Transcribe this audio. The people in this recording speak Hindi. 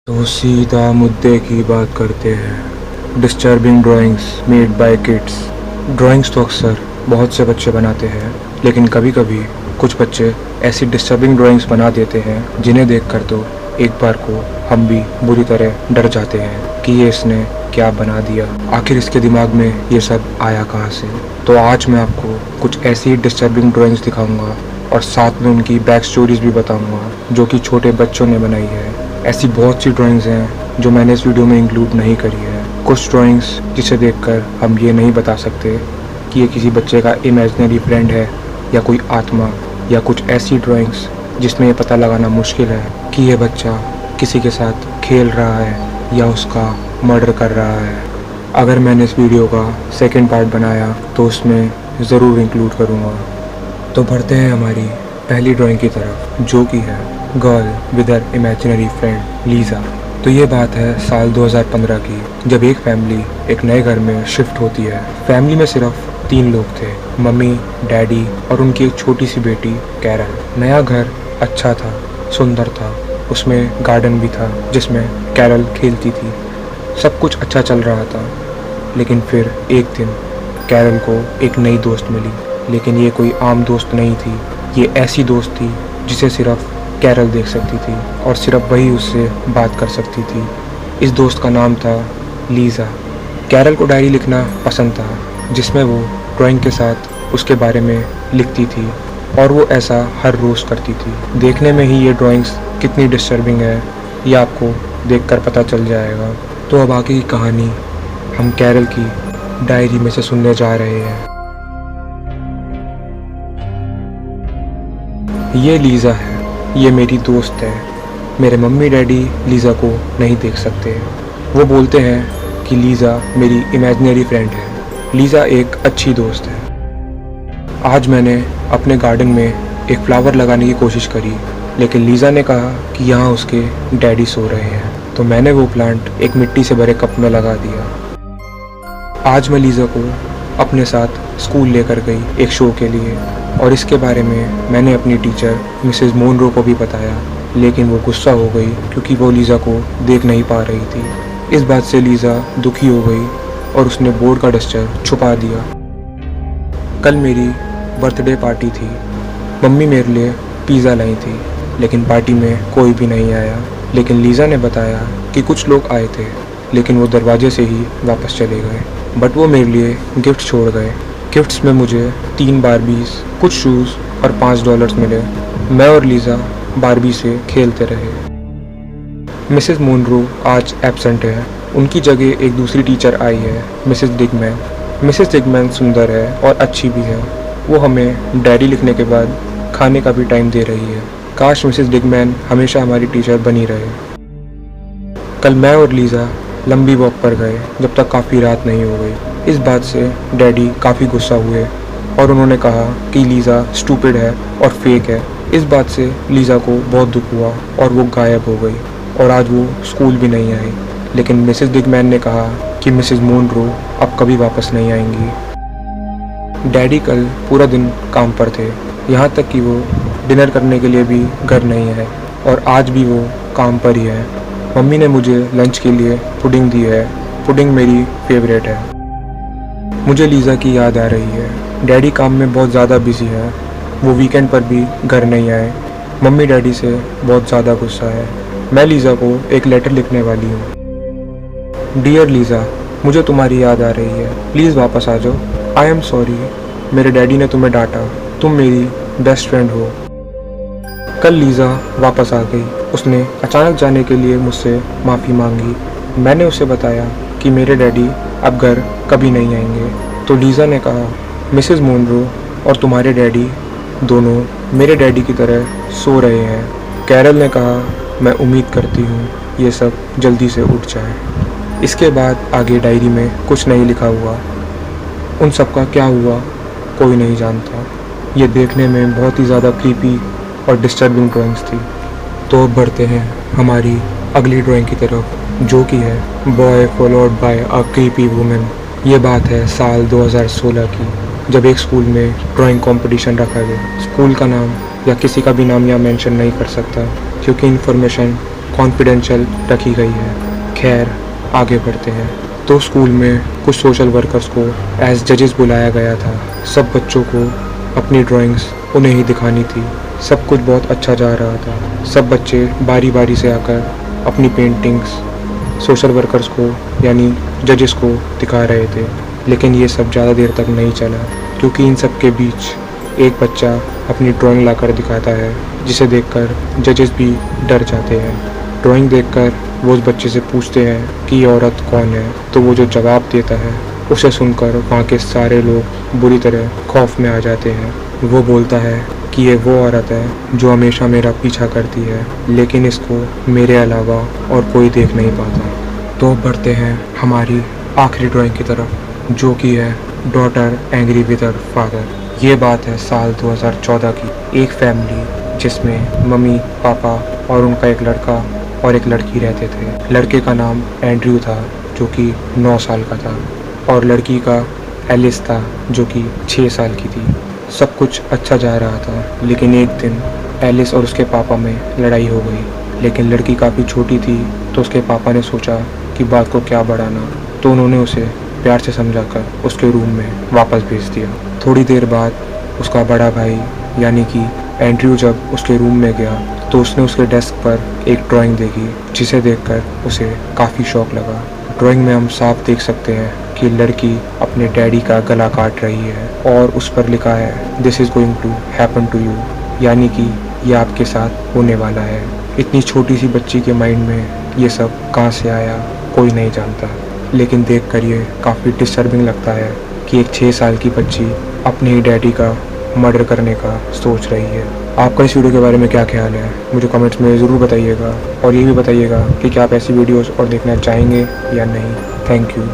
तो सीधा मुद्दे की बात करते हैं। Disturbing drawings made by Keats. Drawings तो अक्सर बहुत से बच्चे बनाते हैं, लेकिन कभी कभी कुछ बच्चे ऐसी डिस्टर्बिंग ड्राइंग्स बना देते हैं जिन्हें देखकर तो एक बार को हम भी बुरी तरह डर जाते हैं कि ये इसने क्या बना दिया, आखिर इसके दिमाग में ये सब आया कहाँ से। तो आज मैं आपको कुछ ऐसी डिस्टर्बिंग ड्राइंग्स दिखाऊंगा और साथ में उनकी बैक स्टोरीज भी बताऊंगा जो कि छोटे बच्चों ने बनाई है। ऐसी बहुत सी ड्राइंग्स हैं जो मैंने इस वीडियो में इंक्लूड नहीं करी है। कुछ ड्राइंग्स जिसे देखकर हम ये नहीं बता सकते कि ये किसी बच्चे का इमेजिनरी फ्रेंड है या कोई आत्मा, या कुछ ऐसी ड्राइंग्स जिसमें ये पता लगाना मुश्किल है कि ये बच्चा किसी के साथ खेल रहा है या उसका मर्डर कर रहा है। अगर मैंने इस वीडियो का सेकंड पार्ट बनाया तो उसमें ज़रूर इंक्लूड करूँगा। तो बढ़ते हैं हमारी पहली ड्राइंग की तरफ, जो कि है girl with her imaginary friend Liza. तो ये बात है साल 2015 की, जब एक फैमिली एक नए घर में शिफ्ट होती है। फैमिली में सिर्फ 3 लोग थे, मम्मी, डैडी और उनकी एक छोटी सी बेटी कैरल। नया घर अच्छा था, सुंदर था, उसमें गार्डन भी था जिसमें कैरल खेलती थी। सब कुछ अच्छा चल रहा था, लेकिन फिर एक दिन कैरल को एक नई दोस्त मिली। लेकिन ये कोई आम दोस्त नहीं थी, ये ऐसी दोस्त थी जिसे सिर्फ कैरल देख सकती थी और सिर्फ वही उससे बात कर सकती थी। इस दोस्त का नाम था लीज़ा। कैरल को डायरी लिखना पसंद था, जिसमें वो ड्राइंग के साथ उसके बारे में लिखती थी, और वो ऐसा हर रोज़ करती थी। देखने में ही ये ड्राइंग्स कितनी डिस्टर्बिंग है ये आपको देखकर पता चल जाएगा। तो अब आगे की कहानी हम कैरल की डायरी में से सुनने जा रहे हैं। ये लीज़ा है, ये मेरी दोस्त है। मेरे मम्मी डैडी लीज़ा को नहीं देख सकते। वो बोलते हैं कि लीज़ा मेरी इमेजिनरी फ्रेंड है। लीज़ा एक अच्छी दोस्त है। आज मैंने अपने गार्डन में एक फ्लावर लगाने की कोशिश करी, लेकिन लीज़ा ने कहा कि यहाँ उसके डैडी सो रहे हैं, तो मैंने वो प्लांट एक मिट्टी से भरे कप में लगा दिया। आज मैं लीज़ा को अपने साथ स्कूल लेकर गई एक शो के लिए, और इसके बारे में मैंने अपनी टीचर मिसेस मोनरो को भी बताया, लेकिन वो गुस्सा हो गई क्योंकि वो लीज़ा को देख नहीं पा रही थी। इस बात से लीज़ा दुखी हो गई और उसने बोर्ड का डस्टर छुपा दिया। कल मेरी बर्थडे पार्टी थी। मम्मी मेरे लिए पिज़्ज़ा लाई थी, लेकिन पार्टी में कोई भी नहीं आया। लेकिन लीज़ा ने बताया कि कुछ लोग आए थे, लेकिन वो दरवाजे से ही वापस चले गए। बट वो मेरे लिए गिफ्ट छोड़ गए। गिफ्ट्स में मुझे 3 बारबीज, कुछ शूज़ और $5 मिले। मैं और लीज़ा बारबी से खेलते रहे। मिसेस मोनरो आज एब्सेंट है। उनकी जगह एक दूसरी टीचर आई है, मिसेस डिगमैन। मिसेस डिगमैन सुंदर है और अच्छी भी है। वो हमें डायरी लिखने के बाद खाने का भी टाइम दे रही है। काश मिसेस डिगमैन हमेशा हमारी टीचर बनी रहे। कल मैं और लीज़ा लंबी वॉक पर गए जब तक काफ़ी रात नहीं हो गई। इस बात से डैडी काफ़ी गुस्सा हुए और उन्होंने कहा कि लीज़ा स्टूपिड है और फेक है। इस बात से लीज़ा को बहुत दुख हुआ और वो गायब हो गई, और आज वो स्कूल भी नहीं आई। लेकिन मिसेस डिगमैन ने कहा कि मिसेस मोनरो अब कभी वापस नहीं आएंगी। डैडी कल पूरा दिन काम पर थे, यहाँ तक कि वो डिनर करने के लिए भी घर नहीं आए, और आज भी वो काम पर ही है। मम्मी ने मुझे लंच के लिए पुडिंग दी है। पुडिंग मेरी फेवरेट है। मुझे लीज़ा की याद आ रही है। डैडी काम में बहुत ज़्यादा बिजी है, वो वीकेंड पर भी घर नहीं आए। मम्मी डैडी से बहुत ज़्यादा गुस्सा है। मैं लीज़ा को एक लेटर लिखने वाली हूँ। डियर लीज़ा, मुझे तुम्हारी याद आ रही है, प्लीज़ वापस आ जाओ। आई एम सॉरी, मेरे डैडी ने तुम्हें डांटा, तुम मेरी बेस्ट फ्रेंड हो। कल लीज़ा वापस आ गई। उसने अचानक जाने के लिए मुझसे माफ़ी मांगी। मैंने उसे बताया कि मेरे डैडी अब घर कभी नहीं आएंगे। तो लीज़ा ने कहा, मिसेस मोनरो और तुम्हारे डैडी दोनों मेरे डैडी की तरह सो रहे हैं। कैरल ने कहा, मैं उम्मीद करती हूँ ये सब जल्दी से उठ जाए। इसके बाद आगे डायरी में कुछ नहीं लिखा हुआ। उन सब का क्या हुआ कोई नहीं जानता। ये देखने में बहुत ही ज़्यादा क्रीपी और डिस्टर्बिंग ड्राइंग्स थी। तो अब बढ़ते हैं हमारी अगली ड्राइंग की तरफ, जो कि है boy followed by a creepy women. ये बात है साल 2016 की, जब एक स्कूल में ड्राइंग कंपटीशन रखा गया। स्कूल का नाम या किसी का भी नाम यहाँ मेंशन नहीं कर सकता, क्योंकि इन्फॉर्मेशन कॉन्फिडेंशियल रखी गई है। खैर, आगे बढ़ते हैं। तो स्कूल में कुछ सोशल वर्कर्स को एज जजेस बुलाया गया था। सब बच्चों को अपनी ड्राइंग्स उन्हें ही दिखानी थी। सब कुछ बहुत अच्छा जा रहा था। सब बच्चे बारी बारी से आकर अपनी पेंटिंग्स सोशल वर्कर्स को यानी जजेस को दिखा रहे थे। लेकिन ये सब ज़्यादा देर तक नहीं चला, क्योंकि इन सब के बीच एक बच्चा अपनी ड्राइंग लाकर दिखाता है, जिसे देखकर जजेस भी डर जाते हैं। ड्राइंग देखकर वो उस बच्चे से पूछते हैं कि ये औरत कौन है। तो वो जो जवाब देता है उसे सुनकर वहाँ के सारे लोग बुरी तरह खौफ में आ जाते हैं। वो बोलता है कि ये वो औरत है जो हमेशा मेरा पीछा करती है, लेकिन इसको मेरे अलावा और कोई देख नहीं पाता। तो बढ़ते हैं हमारी आखिरी ड्राइंग की तरफ, जो कि है daughter angry with her father. ये बात है साल 2014 की। एक फैमिली जिसमें मम्मी, पापा और उनका एक लड़का और एक लड़की रहते थे। लड़के का नाम एंड्रयू था, जो कि 9 साल का था, और लड़की का एलिस था, जो कि 6 साल की थी। सब कुछ अच्छा जा रहा था, लेकिन एक दिन एलिस और उसके पापा में लड़ाई हो गई। लेकिन लड़की काफ़ी छोटी थी, तो उसके पापा ने सोचा कि बात को क्या बढ़ाना, तो उन्होंने उसे प्यार से समझाकर उसके रूम में वापस भेज दिया। थोड़ी देर बाद उसका बड़ा भाई यानी कि एंड्रयू जब उसके रूम में गया, तो उसने उसके डेस्क पर एक ड्राइंग देखी, जिसे देखकर उसे काफ़ी शौक लगा। ड्राइंग में हम साफ देख सकते हैं कि लड़की अपने डैडी का गला काट रही है, और उस पर लिखा है this is going to happen to you, यानी कि ये आपके साथ होने वाला है। इतनी छोटी सी बच्ची के माइंड में ये सब कहाँ से आया कोई नहीं जानता, लेकिन देखकर ये काफ़ी डिस्टर्बिंग लगता है कि एक 6 साल की बच्ची अपने ही डैडी का मर्डर करने का सोच रही है। आपका इस वीडियो के बारे में क्या ख्याल है, मुझे कमेंट्स में ज़रूर बताइएगा, और ये भी बताइएगा कि क्या आप ऐसी वीडियोस और देखना चाहेंगे या नहीं। Thank you.